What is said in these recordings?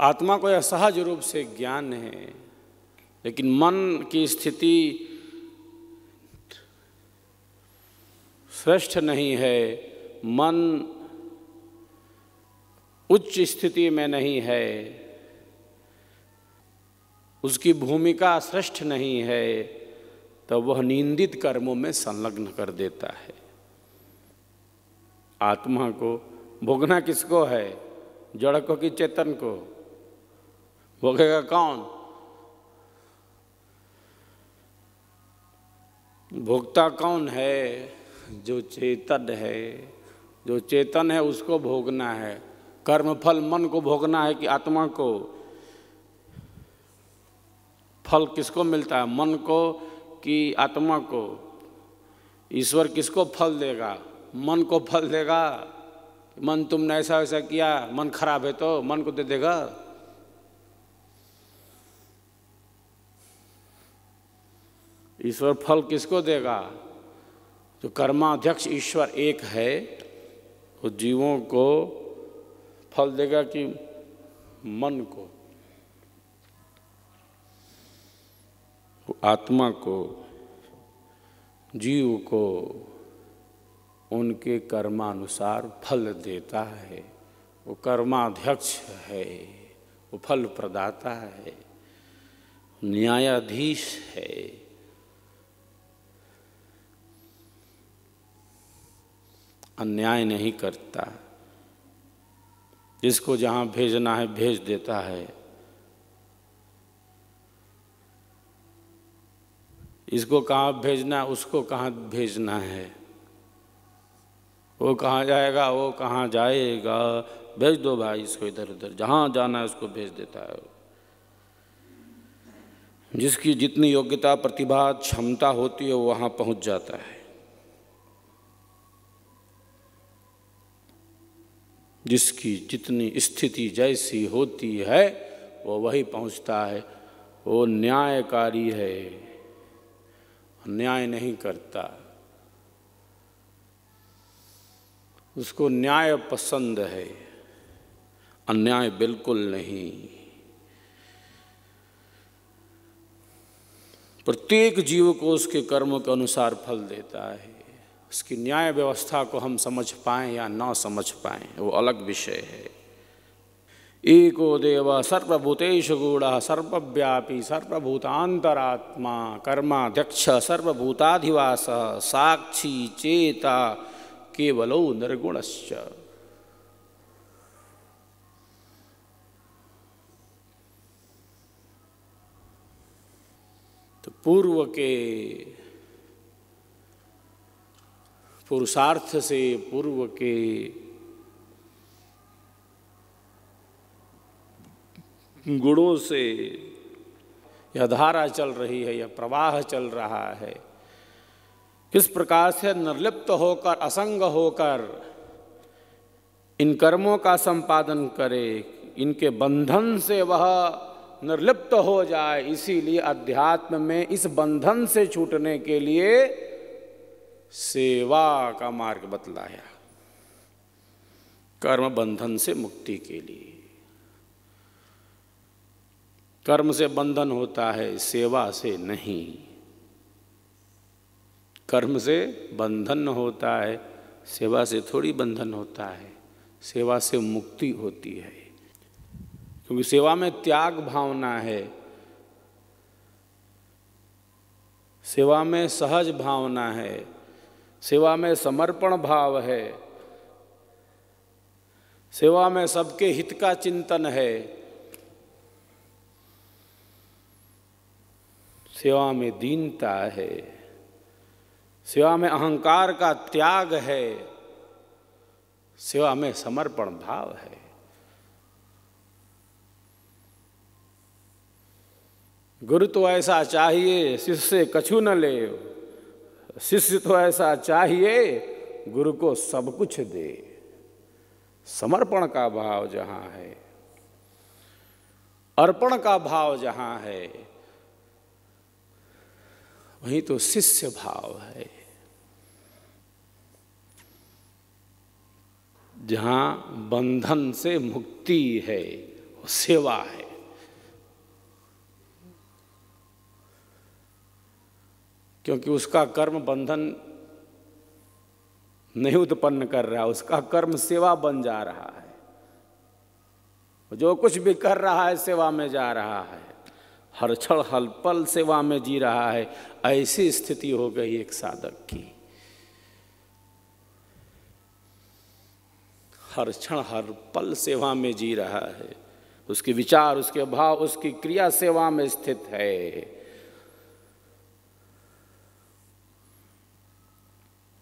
आत्मा को यह सहज रूप से ज्ञान है, लेकिन मन की स्थिति श्रेष्ठ नहीं है, मन उच्च स्थिति में नहीं है, उसकी भूमिका श्रेष्ठ नहीं है, तो वह निंदित कर्मों में संलग्न कर देता है। आत्मा को भोगना किसको है? जड़ को कि चेतन को? भोगेगा कौन? भोगता कौन है? जो चेतन है। जो चेतन है उसको भोगना है। कर्मफल मन को भोगना है कि आत्मा को? फल किसको मिलता है, मन को कि आत्मा को? ईश्वर किसको फल देगा? मन को फल देगा? मन तुमने ऐसा ऐसा किया, मन खराब है तो मन को दे देगा? ईश्वर फल किसको देगा? जो कर्माध्यक्ष ईश्वर एक है, वो जीवों को फल देगा कि मन को? आत्मा को, जीव को उनके कर्मानुसार फल देता है। वो कर्माध्यक्ष है, वो फल प्रदाता है, न्यायाधीश है। अन्याय नहीं करता, जिसको जहाँ भेजना है भेज देता है। इसको कहाँ भेजना, उसको कहाँ भेजना है, वो कहाँ जाएगा, वो कहाँ जाएगा, भेज दो भाई इसको इधर उधर, जहाँ जाना है उसको भेज देता है। जिसकी जितनी योग्यता, प्रतिभा, क्षमता होती है वो वहाँ पहुँच जाता है। जिसकी जितनी स्थिति जैसी होती है वो वही पहुँचता है। वो न्यायकारी है, अन्याय नहीं करता। उसको न्याय पसंद है, अन्याय बिल्कुल नहीं। प्रत्येक जीव को उसके कर्मों के अनुसार फल देता है। उसकी न्याय व्यवस्था को हम समझ पाएं या ना समझ पाएं वो अलग विषय है। एको देव सर्वभूतेषु गूढ़ः सर्वव्यापी सर्वभूतांतरात्मा कर्माध्यक्ष सर्वभूताधिवासः साक्षी चेता केवलो निर्गुणश्च। तो पूर्व के पुरुषार्थ से, पूर्व के गुणों से यह धारा चल रही है, यह प्रवाह चल रहा है। किस प्रकार से निर्लिप्त होकर, असंग होकर इन कर्मों का संपादन करे, इनके बंधन से वह निर्लिप्त हो जाए। इसीलिए अध्यात्म में इस बंधन से छूटने के लिए सेवा का मार्ग बतलाया, कर्म बंधन से मुक्ति के लिए। कर्म से बंधन होता है, सेवा से नहीं। कर्म से बंधन होता है, सेवा से थोड़ी बंधन होता है। सेवा से मुक्ति होती है, क्योंकि सेवा में त्याग भावना है, सेवा में सहज भावना है, सेवा में समर्पण भाव है, सेवा में सबके हित का चिंतन है, सेवा में दीनता है, सेवा में अहंकार का त्याग है, सेवा में समर्पण भाव है। गुरु तो ऐसा चाहिए शिष्य से कछु न ले, शिष्य तो ऐसा चाहिए गुरु को सब कुछ दे। समर्पण का भाव जहाँ है, अर्पण का भाव जहाँ है, वहीं तो शिष्य भाव है। जहाँ बंधन से मुक्ति है सेवा है। क्योंकि उसका कर्म बंधन नहीं उत्पन्न कर रहा, उसका कर्म सेवा बन जा रहा है। जो कुछ भी कर रहा है सेवा में जा रहा है, हर क्षण हर पल सेवा में जी रहा है। ऐसी स्थिति हो गई एक साधक की, हर क्षण हर पल सेवा में जी रहा है। उसके विचार, उसके भाव, उसकी क्रिया सेवा में स्थित है।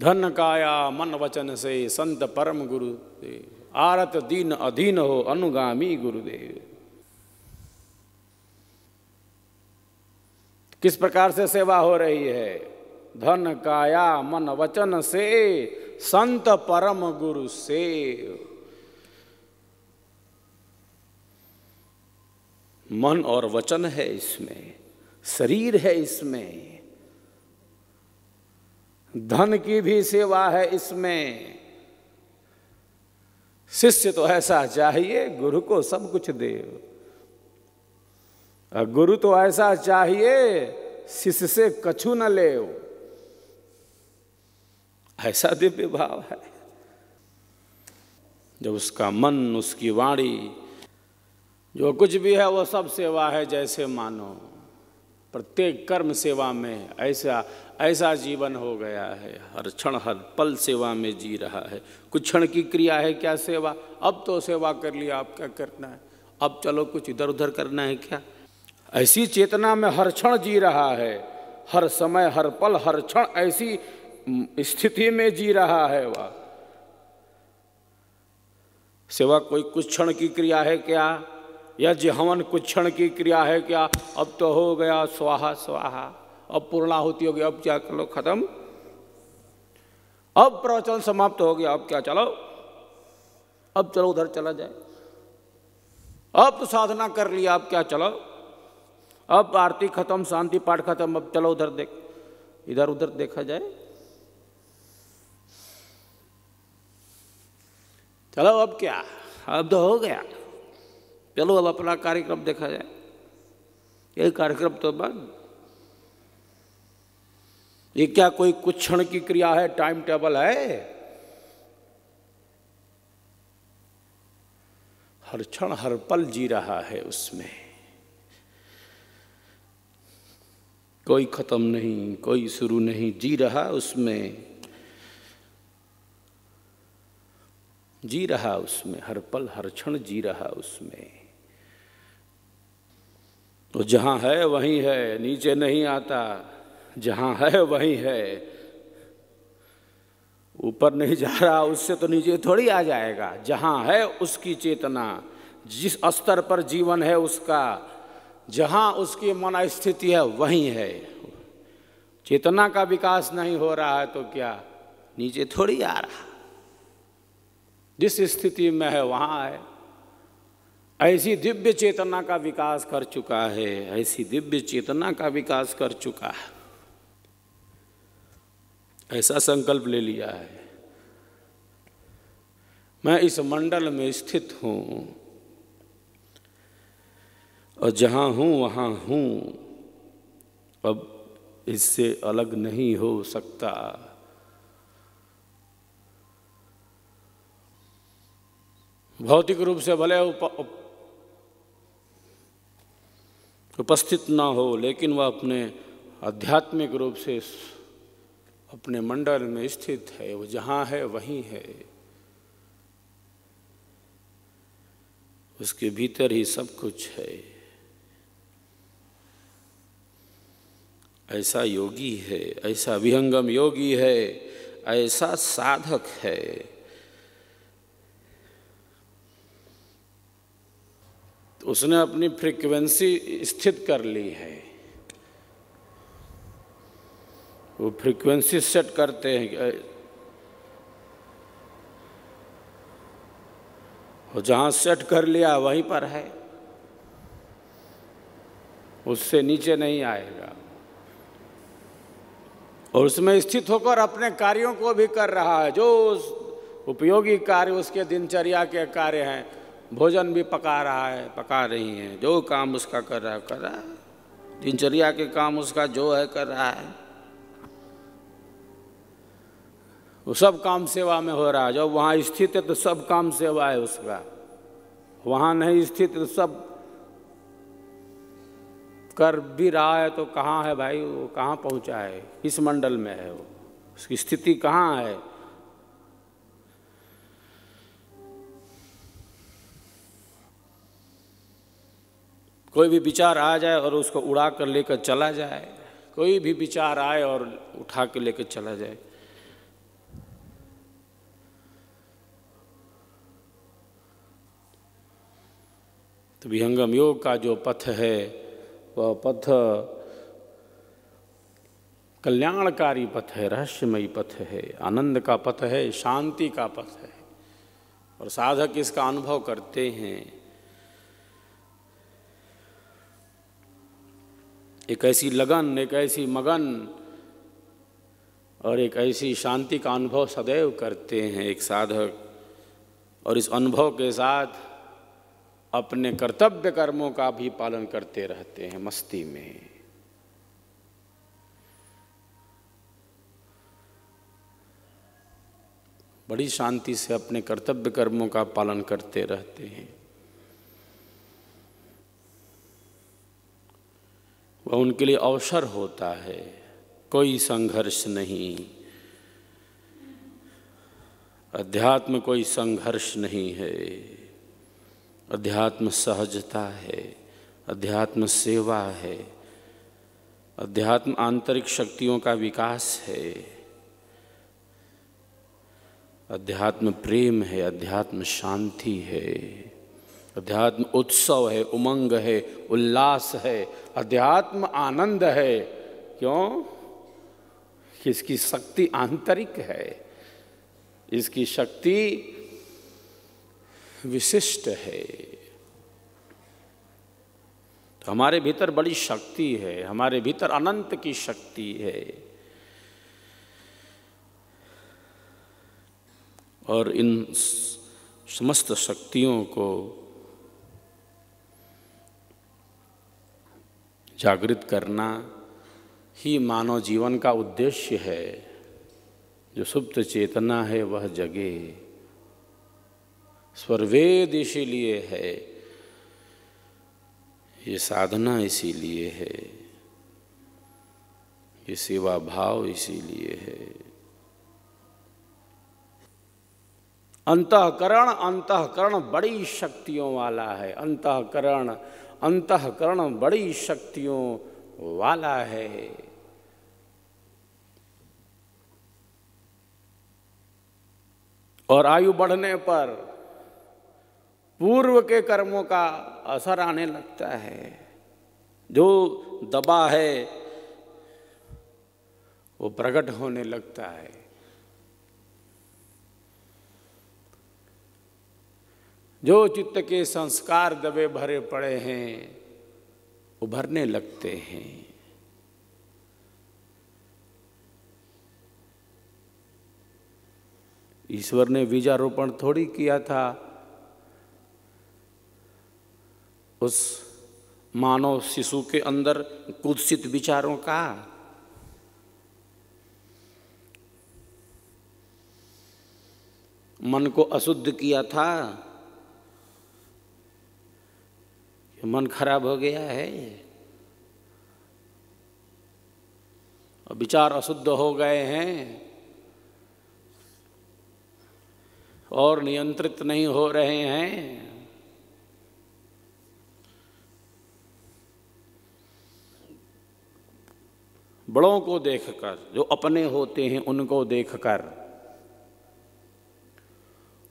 धन काया मन वचन से संत परम गुरुदेव, आरत दीन अधीन हो अनुगामी गुरुदेव। किस प्रकार से सेवा हो रही है? धन काया मन वचन से संत परम गुरु सेव। मन और वचन है इसमें, शरीर है इसमें, धन की भी सेवा है इसमें। शिष्य तो ऐसा चाहिए गुरु को सब कुछ दे, और गुरु तो ऐसा चाहिए शिष्य से कछु न ले। ऐसा दिव्य भाव है। जब उसका मन, उसकी वाणी, जो कुछ भी है वो सब सेवा है। जैसे मानो प्रत्येक कर्म सेवा में ऐसा जीवन हो गया है, हर क्षण हर पल सेवा में जी रहा है। कुछ क्षण की क्रिया है क्या सेवा? अब तो सेवा कर लिया, अब क्या करना है? अब चलो कुछ इधर उधर करना है क्या? ऐसी चेतना में हर क्षण जी रहा है, हर समय हर पल हर क्षण ऐसी स्थिति में जी रहा है। वह सेवा कोई कुछ क्षण की क्रिया है क्या? यज्ञ हवन कुछ क्षण की क्रिया है क्या? अब तो हो गया स्वाहा स्वाहा, अब पूर्णाहुति हो गई, अब क्या करो खत्म, अब प्रवचन समाप्त हो गया, अब क्या चलो, अब चलो उधर चला जाए, अब तो साधना कर लिया, अब क्या चलो, अब आरती खत्म, शांति पाठ खत्म, अब चलो उधर देख, इधर उधर देखा जाए, चलो अब क्या, अब तो हो गया, चलो अब अपना कार्यक्रम देखा जाए। ये कार्यक्रम तो बंद। ये क्या कोई कुछ क्षण की क्रिया है? टाइम टेबल है? हर क्षण हर पल जी रहा है उसमें, कोई खत्म नहीं, कोई शुरू नहीं, जी रहा उसमें, जी रहा उसमें, हर पल हर क्षण जी रहा उसमें। तो जहाँ है वहीं है, नीचे नहीं आता, जहाँ है वहीं है, ऊपर नहीं जा रहा, उससे तो नीचे थोड़ी आ जाएगा। जहाँ है उसकी चेतना, जिस स्तर पर जीवन है उसका, जहाँ उसकी मन स्थिति है वहीं है। चेतना का विकास नहीं हो रहा है तो क्या नीचे थोड़ी आ रहा, जिस स्थिति में है वहाँ है। ऐसी दिव्य चेतना का विकास कर चुका है, ऐसी दिव्य चेतना का विकास कर चुका है। ऐसा संकल्प ले लिया है, मैं इस मंडल में स्थित हूँ और जहाँ हूँ वहाँ हूँ, अब इससे अलग नहीं हो सकता। भौतिक रूप से भले उपस्थित ना हो, लेकिन वह अपने आध्यात्मिक रूप से अपने मंडल में स्थित है। वो जहाँ है वहीं है, उसके भीतर ही सब कुछ है। ऐसा योगी है, ऐसा विहंगम योगी है, ऐसा साधक है। तो उसने अपनी फ्रीक्वेंसी स्थित कर ली है। वो फ्रीक्वेंसी सेट करते हैं और जहाँ सेट कर लिया वहीं पर है, उससे नीचे नहीं आएगा। और उसमें स्थित होकर अपने कार्यों को भी कर रहा है। जो उपयोगी कार्य उसके दिनचर्या के कार्य हैं भोजन भी पका रहा है, पका रही हैं, जो काम उसका कर रहा है कर रहा है, दिनचर्या के काम उसका जो है कर रहा है, वो सब काम सेवा में हो रहा है। जब वहाँ स्थित है तो सब काम सेवा है उसका, वहाँ नहीं स्थित तो सब कर भी रहा है तो कहाँ है भाई, वो कहाँ पहुँचा है, किस मंडल में है वो, उसकी स्थिति कहाँ है। कोई भी विचार आ जाए और उसको उड़ा कर लेकर चला जाए, कोई भी विचार आए और उठा के लेकर चला जाए। तो विहंगम योग का जो पथ है वह पथ कल्याणकारी पथ है, रहस्यमयी पथ है, आनंद का पथ है, शांति का पथ है। और साधक इसका अनुभव करते हैं। एक ऐसी लगन, एक ऐसी मगन और एक ऐसी शांति का अनुभव सदैव करते हैं एक साधक, और इस अनुभव के साथ अपने कर्तव्य कर्मों का भी पालन करते रहते हैं मस्ती में। बड़ी शांति से अपने कर्तव्य कर्मों का पालन करते रहते हैं। वह उनके लिए अवसर होता है, कोई संघर्ष नहीं। अध्यात्म कोई संघर्ष नहीं है, अध्यात्म सहजता है, अध्यात्म सेवा है, अध्यात्म आंतरिक शक्तियों का विकास है, अध्यात्म प्रेम है, अध्यात्म शांति है, अध्यात्म उत्सव है, उमंग है, उल्लास है, अध्यात्म आनंद है। क्यों? इसकी शक्ति आंतरिक है, इसकी शक्ति विशिष्ट है। तो हमारे भीतर बड़ी शक्ति है, हमारे भीतर अनंत की शक्ति है। और इन समस्त शक्तियों को जागृत करना ही मानव जीवन का उद्देश्य है। जो सुप्त चेतना है वह जगे। स्वरवेद इसीलिए है, ये साधना इसीलिए है, ये सेवा भाव इसीलिए है। अंतःकरण बड़ी शक्तियों वाला है। अंतःकरण बड़ी शक्तियों वाला है। और आयु बढ़ने पर पूर्व के कर्मों का असर आने लगता है। जो दबा है वो प्रकट होने लगता है। जो चित्त के संस्कार दबे भरे पड़े हैं उभरने लगते हैं। ईश्वर ने बीजारोपण थोड़ी किया था उस मानव शिशु के अंदर कुत्सित विचारों का। मन को अशुद्ध किया था, मन खराब हो गया है और विचार अशुद्ध हो गए हैं और नियंत्रित नहीं हो रहे हैं। बड़ों को देखकर, जो अपने होते हैं उनको देखकर,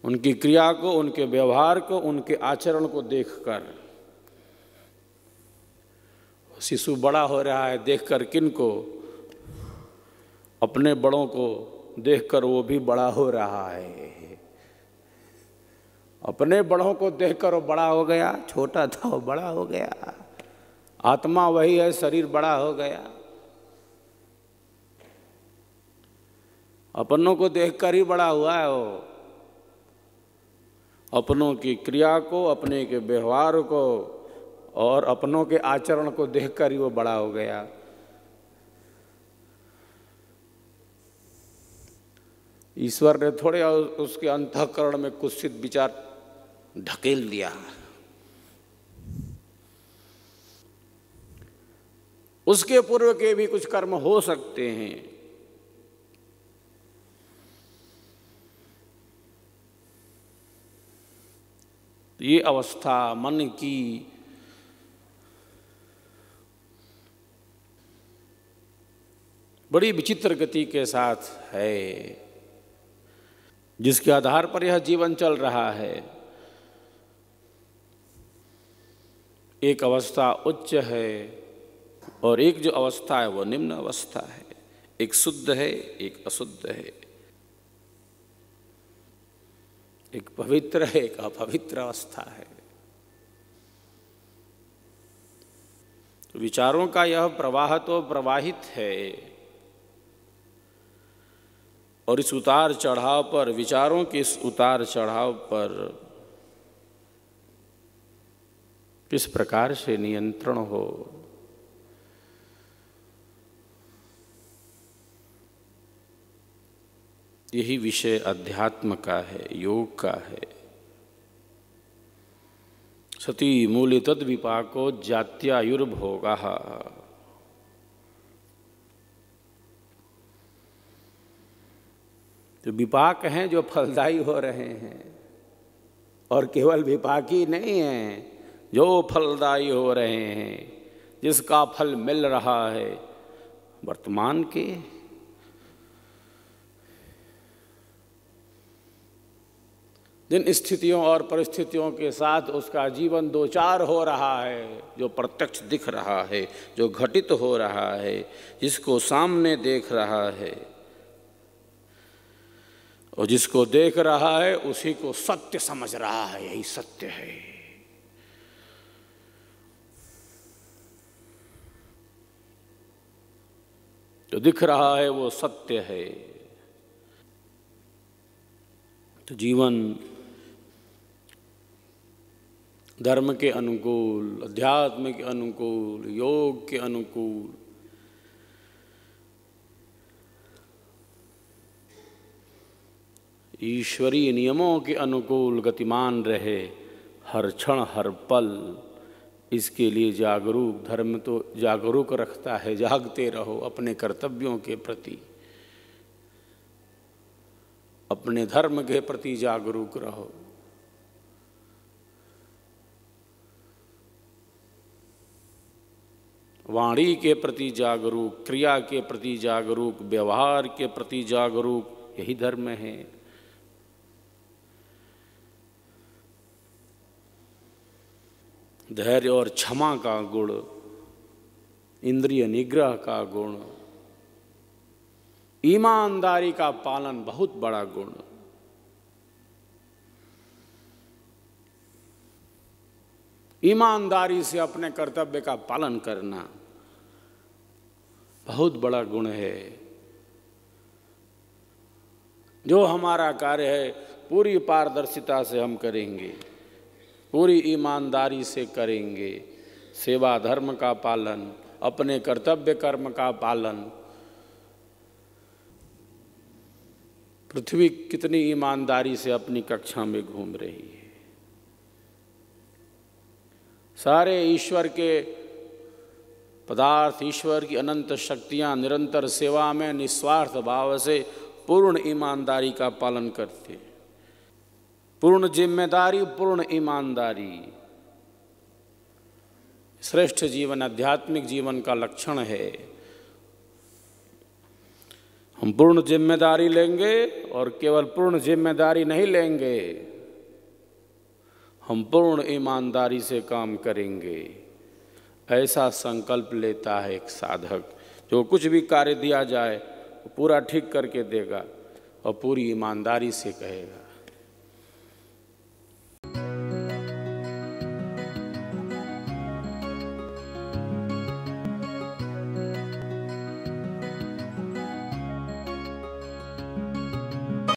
उनकी क्रिया को, उनके व्यवहार को, उनके आचरण को देखकर शिशु बड़ा हो रहा है। देखकर किनको? अपने बड़ों को देखकर वो भी बड़ा हो रहा है। अपने बड़ों को देखकर वो बड़ा हो गया, छोटा था वो बड़ा हो गया। आत्मा वही है, शरीर बड़ा हो गया। अपनों को देखकर ही बड़ा हुआ है वो। अपनों की क्रिया को, अपने के व्यवहार को और अपनों के आचरण को देखकर ही वो बड़ा हो गया। ईश्वर ने थोड़े उसके अंतःकरण में कुत्सित विचार ढकेल दिया। उसके पूर्व के भी कुछ कर्म हो सकते हैं। ये अवस्था मन की बड़ी विचित्र गति के साथ है, जिसके आधार पर यह जीवन चल रहा है। एक अवस्था उच्च है और एक जो अवस्था है वो निम्न अवस्था है। एक शुद्ध है, एक अशुद्ध है, एक पवित्र है, एक अपवित्र अवस्था है। तो विचारों का यह प्रवाह तो प्रवाहित है और इस उतार चढ़ाव पर, विचारों के इस उतार चढ़ाव पर किस प्रकार से नियंत्रण हो, यही विषय अध्यात्म का है, योग का है। सती मूल्य तद विपाको जात्यायुर्भोगः। तो विपाक हैं जो फलदायी हो रहे हैं, और केवल विपाकी नहीं हैं जो फलदायी हो रहे हैं, जिसका फल मिल रहा है वर्तमान के जिन स्थितियों और परिस्थितियों के साथ उसका जीवन दो चार हो रहा है, जो प्रत्यक्ष दिख रहा है, जो घटित हो रहा है, जिसको सामने देख रहा है, और जिसको देख रहा है उसी को सत्य समझ रहा है। यही सत्य है। जो दिख रहा है वो सत्य है। तो जीवन धर्म के अनुकूल, अध्यात्म के अनुकूल, योग के अनुकूल, ईश्वरीय नियमों के अनुकूल गतिमान रहे हर क्षण हर पल। इसके लिए जागरूक, धर्म तो जागरूक रखता है। जागते रहो अपने कर्तव्यों के प्रति, अपने धर्म के प्रति जागरूक रहो। वाणी के प्रति जागरूक, क्रिया के प्रति जागरूक, व्यवहार के प्रति जागरूक, यही धर्म है। धैर्य और क्षमा का गुण, इंद्रिय निग्रह का गुण, ईमानदारी का पालन बहुत बड़ा गुण। ईमानदारी से अपने कर्तव्य का पालन करना बहुत बड़ा गुण है। जो हमारा कार्य है पूरी पारदर्शिता से हम करेंगे, पूरी ईमानदारी से करेंगे। सेवा धर्म का पालन, अपने कर्तव्य कर्म का पालन। पृथ्वी कितनी ईमानदारी से अपनी कक्षा में घूम रही है। सारे ईश्वर के पदार्थ, ईश्वर की अनंत शक्तियाँ निरंतर सेवा में निस्वार्थ भाव से पूर्ण ईमानदारी का पालन करते। पूर्ण जिम्मेदारी, पूर्ण ईमानदारी श्रेष्ठ जीवन, आध्यात्मिक जीवन का लक्षण है। हम पूर्ण जिम्मेदारी लेंगे और केवल पूर्ण जिम्मेदारी नहीं लेंगे, हम पूर्ण ईमानदारी से काम करेंगे। ऐसा संकल्प लेता है एक साधक। जो कुछ भी कार्य दिया जाए वो पूरा ठीक करके देगा और पूरी ईमानदारी से कहेगा।